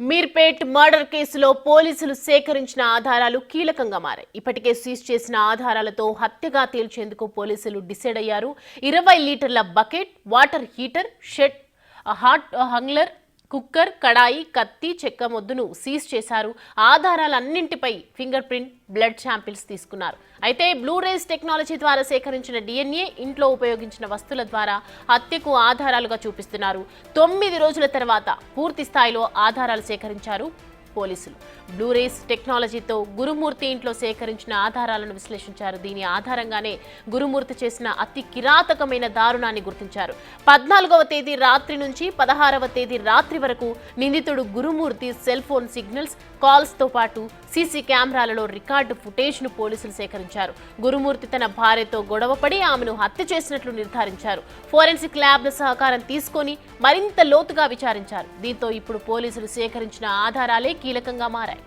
Meerpet murder కేసులో పోలీసులు సేకరించిన ఆధారాలు కీలకంగా మారాయి. ఇప్పటికే సీజ్ చేసిన ఆధారాలతో హత్యగా తేల్చేందుకు పోలీసులు డిసైడ్ అయ్యారు. 20 లీటర్ల bucket, water heater, shed, hot హంగ్లర్, కుక్కర్, కడాయి, కత్తి, చెక్క మొద్దును సీజ్ చేశారు. ఆధారాలన్నింటిపై ఫింగర్ ప్రింట్, బ్లడ్ శాంపిల్స్ తీసుకున్నారు. అయితే బ్లూరేస్ టెక్నాలజీ ద్వారా సేకరించిన DNA, ఇంట్లో ఉపయోగించిన వస్తువుల ద్వారా హత్యకు ఆధారాలుగా చూపిస్తున్నారు. 9 రోజుల తర్వాత పూర్తి స్థాయిలో ఆధారాలు సేకరించారు పోలీసులు. బ్లూరేస్ టెక్నాలజీతో గురుమూర్తి ఇంట్లో సేకరించిన ఆధారాలను విశ్లేషించారు. దీని ఆధారంగానే గురుమూర్తి చేసిన అతి కిరాతకమైన దారుణాన్ని గుర్తించారు. 14వ తేదీ రాత్రి నుంచి 16వ తేదీ రాత్రి వరకు నిందితుడు గురుమూర్తి సెల్ ఫోన్ సిగ్నల్స్, కాల్స్ తో పాటు సీసీ కెమెరాలలో రికార్డు ఫుటేజ్ ను పోలీసులు సేకరించారు. గురుమూర్తి తన భార్యతో గొడవపడి ఆమెను హత్య చేసినట్లు నిర్ధారించారు. ఫోరెన్సిక్ ల్యాబ్ల సహకారం తీసుకొని మరింత లోతుగా విచారించారు. దీంతో ఇప్పుడు పోలీసులు సేకరించిన ఆధారాలే కీలకంగా మారాయి.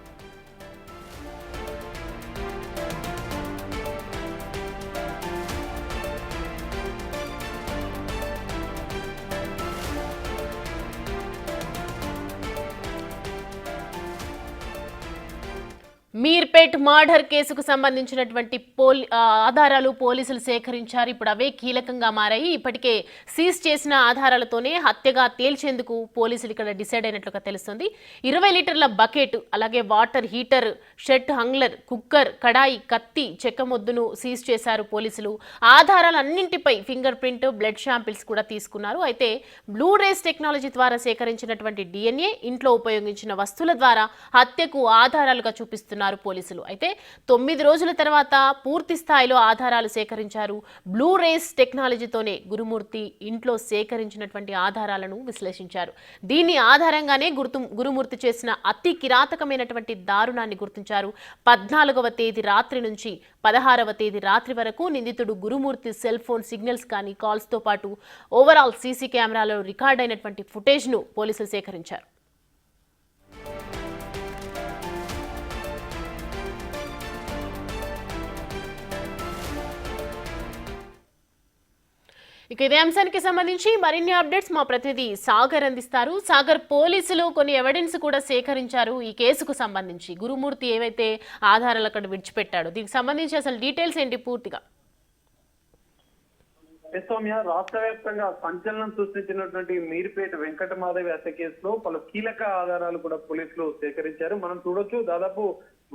మీర్పేట్ మర్డర్ కేసుకు సంబంధించినటువంటి ఆధారాలు పోలీసులు సేకరించారు. ఇప్పుడు అవే కీలకంగా మారాయి. ఇప్పటికే సీజ్ చేసిన ఆధారాలతోనే హత్యగా తేల్చేందుకు పోలీసులు ఇక్కడ డిసైడ్ అయినట్లుగా తెలుస్తుంది. 20 లీటర్ల బకెట్, అలాగే వాటర్ హీటర్, షెడ్ హంగ్లర్, కుక్కర్, కడాయి, కత్తి, చెక్క మొద్దును సీజ్ చేశారు పోలీసులు. ఆధారాలన్నింటిపై ఫింగర్ ప్రింట్, బ్లడ్ శాంపిల్స్ కూడా తీసుకున్నారు. అయితే బ్లూరేస్ టెక్నాలజీ ద్వారా సేకరించినటువంటి DNA, ఇంట్లో ఉపయోగించిన వస్తువుల ద్వారా హత్యకు ఆధారాలుగా చూపిస్తున్నారు పోలీసులు. అయితే 9 రోజుల తర్వాత పూర్తి స్థాయిలో ఆధారాలు సేకరించారు. బ్లూరేస్ టెక్నాలజీతోనే గురుమూర్తి ఇంట్లో సేకరించినటువంటి ఆధారాలను విశ్లేషించారు. దీని ఆధారంగానే గురుమూర్తి చేసిన అతి కిరాతకమైనటువంటి దారుణాన్ని గుర్తించారు. 14వ తేదీ రాత్రి నుంచి 16వ తేదీ రాత్రి వరకు నిందితుడు గురుమూర్తి సెల్ ఫోన్ సిగ్నల్స్ కానీ కాల్స్ తో పాటు ఓవరాల్ సీసీ కెమెరాలో రికార్డ్ అయినటువంటి ఫుటేజ్ ను పోలీసులు సేకరించారు. ఇక ఇదే అంశానికి సంబంధించి మరిన్ని అప్డేట్స్ మా ప్రతినిధి సాగర్ అందిస్తారు. సాగర్, పోలీసులు కొన్ని ఎవిడెన్స్ కూడా సేకరించారు ఈ కేసుకు సంబంధించి. గురుమూర్తి ఏవైతే ఆధారాలు అక్కడ విడిచిపెట్టాడో దీనికి సంబంధించి అసలు డీటెయిల్స్ ఏంటి పూర్తిగా? సౌమ్య, రాష్ట్ర వ్యాప్తంగా సంచలనం సృష్టించినటువంటి మీర్పేట వెంకటమాధవి హత్య కేసులో పలు కీలక ఆధారాలు కూడా పోలీసులు సేకరించారు. మనం చూడొచ్చు, దాదాపు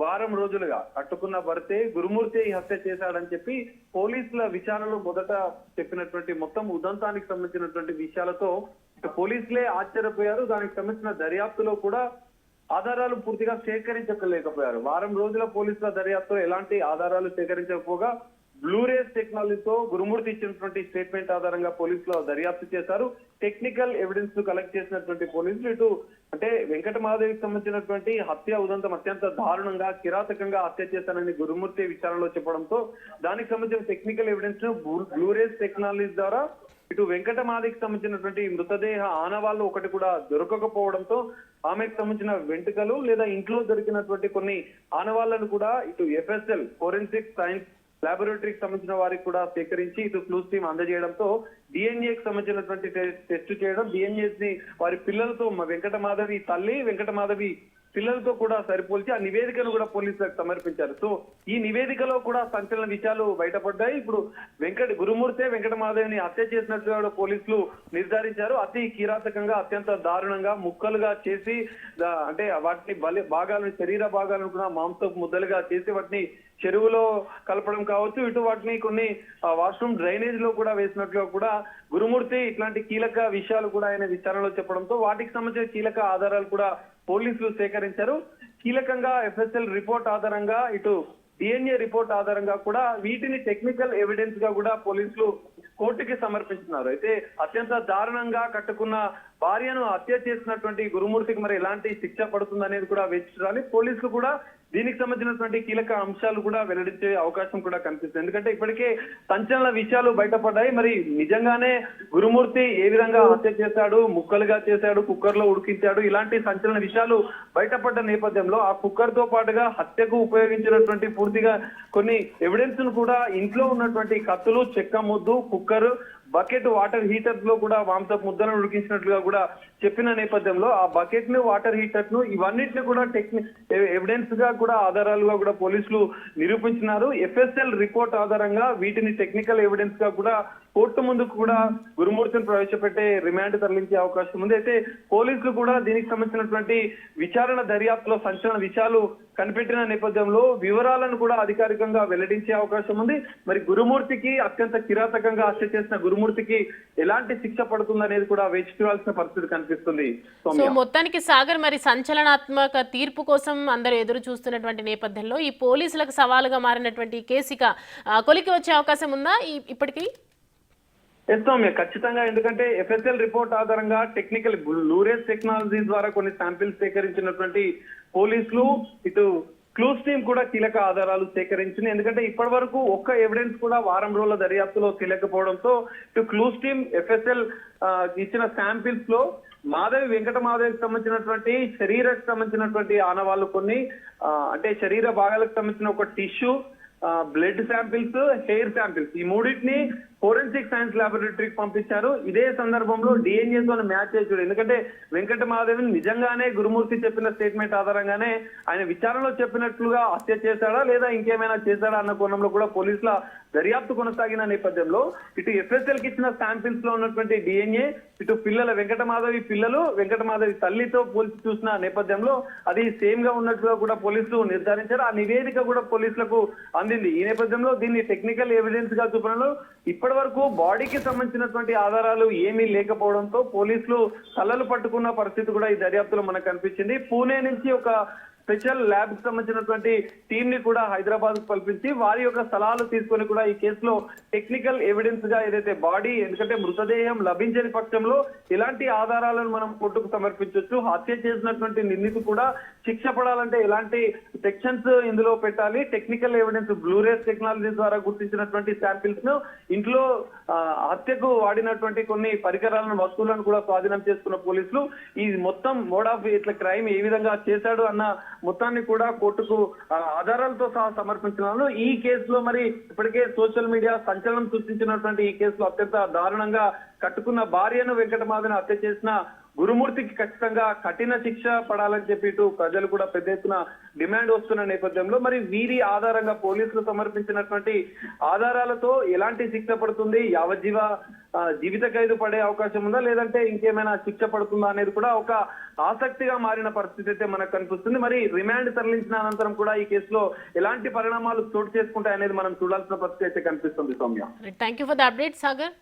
వారం రోజులుగా కట్టుకున్న భర్తే గురుమూర్తి ఈ హత్య చేశాడని చెప్పి పోలీసుల విచారణలో మొదట చెప్పినటువంటి మొత్తం ఉదంతానికి సంబంధించినటువంటి విషయాలతో పోలీసులే ఆశ్చర్యపోయారు. దానికి సంబంధించిన దర్యాప్తులో కూడా ఆధారాలు పూర్తిగా సేకరించలేకపోయారు. వారం రోజుల పోలీసుల దర్యాప్తులో ఎలాంటి ఆధారాలు సేకరించకపోగా బ్లూరేస్ టెక్నాలజీతో గురుమూర్తి ఇచ్చినటువంటి స్టేట్మెంట్ ఆధారంగా పోలీసులు దర్యాప్తు చేశారు. టెక్నికల్ ఎవిడెన్స్ కలెక్ట్ చేసినటువంటి పోలీసులు ఇటు అంటే వెంకటమాధవికి సంబంధించినటువంటి హత్య ఉదంతం అత్యంత దారుణంగా, కిరాతకంగా హత్య చేశానని గురుమూర్తి విచారణలో చెప్పడంతో దానికి సంబంధించిన టెక్నికల్ ఎవిడెన్స్ ను బ్లూరేస్ టెక్నాలజీ ద్వారా ఇటు వెంకటమాధవికి సంబంధించినటువంటి మృతదేహ ఆనవాళ్ళు ఒకటి కూడా దొరకకపోవడంతో ఆమెకు సంబంధించిన వెంట్రుకలు లేదా ఇంట్లో దొరికినటువంటి కొన్ని ఆనవాళ్లను కూడా ఇటు FSL ఫోరెన్సిక్ సైన్స్ లాబొరేటరీకి సంబంధించిన వారికి కూడా సేకరించి ఇటు క్లూస్ టీమ్ అందజేయడంతో DNA-కి సంబంధించినటువంటి టెస్ట్ చేయడం, DNA ని వారి పిల్లలతో వెంకటమాధవి తల్లి, వెంకటమాధవి పిల్లలతో కూడా సరిపోల్చి ఆ నివేదికను కూడా పోలీసులకు సమర్పించారు. సో ఈ నివేదికలో కూడా సంచలన విషయాలు బయటపడ్డాయి. ఇప్పుడు గురుమూర్తే వెంకటమాధవిని హత్య చేసినట్టుగా పోలీసులు నిర్ధారించారు. అతి కిరాతకంగా, అత్యంత దారుణంగా ముక్కలుగా చేసి అంటే వాటిని భాగాలను, శరీర భాగాలను కూడా మాంసపు ముద్దలుగా చేసి వాటిని చెరువులో కలపడం కావచ్చు, ఇటు వాటిని కొన్ని వాష్రూమ్ డ్రైనేజ్ లో కూడా వేసినట్లుగా కూడా గురుమూర్తి ఇట్లాంటి కీలక విషయాలు కూడా ఆయన విచారణలో చెప్పడంతో వాటికి సంబంధించిన కీలక ఆధారాలు కూడా పోలీసులు సేకరించారు. కీలకంగా FSL రిపోర్ట్ ఆధారంగా, ఇటు DNA రిపోర్ట్ ఆధారంగా కూడా వీటిని టెక్నికల్ ఎవిడెన్స్ గా కూడా పోలీసులు కోర్టుకి సమర్పించున్నారు. అయితే అత్యంత దారుణంగా కట్టుకున్న భార్యను హత్య చేసినటువంటి గురుమూర్తికి మరి ఎలాంటి శిక్ష పడుతుంది అనేది కూడా వేచి చూడాలి. పోలీసులు కూడా దీనికి సంబంధించినటువంటి కీలక అంశాలు కూడా వెల్లడించే అవకాశం కూడా కనిపిస్తుంది. ఎందుకంటే ఇప్పటికే సంచలన విషయాలు బయటపడ్డాయి. మరి నిజంగానే గురుమూర్తి ఏ విధంగా హత్య చేశాడు, ముక్కలుగా చేశాడు, కుక్కర్ లో ఉడికించాడు, ఇలాంటి సంచలన విషయాలు బయటపడ్డ నేపథ్యంలో ఆ కుక్కర్ తో పాటుగా హత్యకు ఉపయోగించినటువంటి పూర్తిగా కొన్ని ఎవిడెన్స్ ను కూడా ఇంట్లో ఉన్నటువంటి కత్తులు, చెక్క ముద్దు, కుక్కర్, బకెట్ వాటర్ హీటర్ లో కూడా మాంసపు ముద్దలను ఉడికించినట్లుగా కూడా చెప్పిన నేపథ్యంలో ఆ బకెట్ ను వాటర్ హీటర్ ను ఇవన్నిటిని కూడా ఎవిడెన్స్ గా కూడా ఆధారాలుగా కూడా పోలీసులు నిరూపించినారు. ఎఫ్ఎస్ఎల్ రిపోర్ట్ ఆధారంగా వీటిని టెక్నికల్ ఎవిడెన్స్ గా కూడా కోర్టు ముందుకు కూడా గురుమూర్తిని ప్రవేశపెట్టే రిమాండ్ తరలించే అవకాశం ఉంది. అయితే పోలీసులు కూడా దీనికి సంబంధించినటువంటి విచారణ దర్యాప్తులో సంచలన విషయాలు కనిపెట్టిన నేపథ్యంలో వివరాలను కూడా అధికారికంగా వెల్లడించే అవకాశం ఉంది. మరి గురుమూర్తికి అత్యంత కిరాతకంగా హత్య చేసిన గురుమూర్తికి ఎలాంటి శిక్ష పడుతుంది అనేది కూడా వేచి చూడాల్సిన పరిస్థితి కనిపిస్తుంది. సో మొత్తానికి సాగర్ మరి సంచలనాత్మక తీర్పు కోసం అందరూ ఎదురు చూస్తున్నటువంటి నేపథ్యంలో ఈ పోలీసులకు సవాలుగా మారినటువంటి కేసు ఇక కొలికి వచ్చే అవకాశం ఉందా ఇప్పటికీ? సౌమ్య, ఖచ్చితంగా. ఎందుకంటే ఎఫ్ఎస్ఎల్ రిపోర్ట్ ఆధారంగా టెక్నికల్ లూరేస్ టెక్నాలజీ ద్వారా కొన్ని శాంపిల్స్ సేకరించినటువంటి పోలీసులు ఇటు క్లూస్ టీమ్ కూడా కీలక ఆధారాలు సేకరించింది. ఎందుకంటే ఇప్పటి వరకు ఒక్క ఎవిడెన్స్ కూడా వారం రోజుల దర్యాప్తులో తెలియకపోవడంతో ఇటు క్లూస్ టీమ్ ఎఫ్ఎస్ఎల్ ఇచ్చిన శాంపిల్స్ లో వెంకట మాధవికి సంబంధించినటువంటి శరీరకు సంబంధించినటువంటి ఆనవాళ్ళు కొన్ని అంటే శరీర భాగాలకు సంబంధించిన ఒక tissue, blood samples, hair samples ఈ మూడింటిని ఫోరెన్సిక్ సైన్స్ ల్యాబొరేటరీకి పంపించారు. ఇదే సందర్భంలో డిఎన్ఏ తో మ్యాచ్ చేసాడు. ఎందుకంటే వెంకట మాధవిని నిజంగానే గురుమూర్తి చెప్పిన స్టేట్మెంట్ ఆధారంగానే ఆయన విచారణలో చెప్పినట్లుగా హత్య చేశాడా లేదా ఇంకేమైనా చేశాడా అన్న కోణంలో కూడా పోలీసుల దర్యాప్తు కొనసాగిన నేపథ్యంలో ఇటు ఎఫ్ఎస్ఎల్ కి ఇచ్చిన శాంపిల్స్ లో ఉన్నటువంటి డిఎన్ఏ ఇటు పిల్లల వెంకట మాధవి పిల్లలు వెంకట మాధవి తల్లితో పోల్చి చూసిన నేపథ్యంలో అది సేమ్ గా ఉన్నట్లుగా కూడా పోలీసులు నిర్ధారించారు. ఆ నివేదిక కూడా పోలీసులకు అందింది. ఈ నేపథ్యంలో దీన్ని టెక్నికల్ ఎవిడెన్స్ గా చూపడంలో ఇప్పటి వరకు బాడీకి సంబంధించినటువంటి ఆధారాలు ఏమీ లేకపోవడంతో పోలీసులు తలలు పట్టుకున్న పరిస్థితి కూడా ఈ దర్యాప్తులో మనకు కనిపించింది. పూణే నుంచి ఒక స్పెషల్ ల్యాబ్ కి సంబంధించినటువంటి టీం ని కూడా హైదరాబాద్ కు పంపించి వారి యొక్క సలహాలు తీసుకొని కూడా ఈ కేసులో టెక్నికల్ ఎవిడెన్స్ గా ఏదైతే బాడీ, ఎందుకంటే మృతదేహం లభించని పక్షంలో ఎలాంటి ఆధారాలను మనం కోర్టుకు సమర్పించవచ్చు, హత్య చేసినటువంటి నిందితుడు కూడా శిక్ష పడాలంటే ఎలాంటి సెక్షన్స్ ఇందులో పెట్టాలి, టెక్నికల్ ఎవిడెన్స్ బ్లూరేస్ టెక్నాలజీ ద్వారా గుర్తించినటువంటి శాంపిల్స్ ను ఇంట్లో హత్యకు వాడినటువంటి కొన్ని పరికరాలను వస్తువులను కూడా స్వాధీనం చేసుకున్న పోలీసులు ఈ మొత్తం మోడ్ ఆఫ్ ఇట్లా క్రైమ్ ఏ విధంగా చేశాడు అన్న మొత్తాన్ని కూడా కోర్టుకు ఆధారాలతో సహా సమర్పించినారు. ఈ కేసులో మరి ఇప్పటికే సోషల్ మీడియా సంచలనం సృష్టించినటువంటి ఈ కేసులో అత్యంత దారుణంగా కట్టుకున్న భార్యను వెంకటమాధవిని హత్య చేసిన గురుమూర్తికి ఖచ్చితంగా కఠిన శిక్ష పడాలని చెప్పి ఇటు ప్రజలు కూడా పెద్ద ఎత్తున డిమాండ్ వస్తున్న నేపథ్యంలో మరి వీరి ఆధారంగా పోలీసులు సమర్పించినటువంటి ఆధారాలతో ఎలాంటి శిక్ష పడుతుంది, జీవిత ఖైదు పడే అవకాశం ఉందా లేదంటే ఇంకేమైనా శిక్ష పడుతుందా అనేది కూడా ఒక ఆసక్తిగా మారిన పరిస్థితి అయితే మనకు కనిపిస్తుంది. మరి రిమాండ్ తరలించిన అనంతరం కూడా ఈ కేసులో ఎలాంటి పరిణామాలు చోటు చేసుకుంటాయనేది మనం చూడాల్సిన పరిస్థితి అయితే కనిపిస్తుంది. Soumya, thank you for the update Sagar.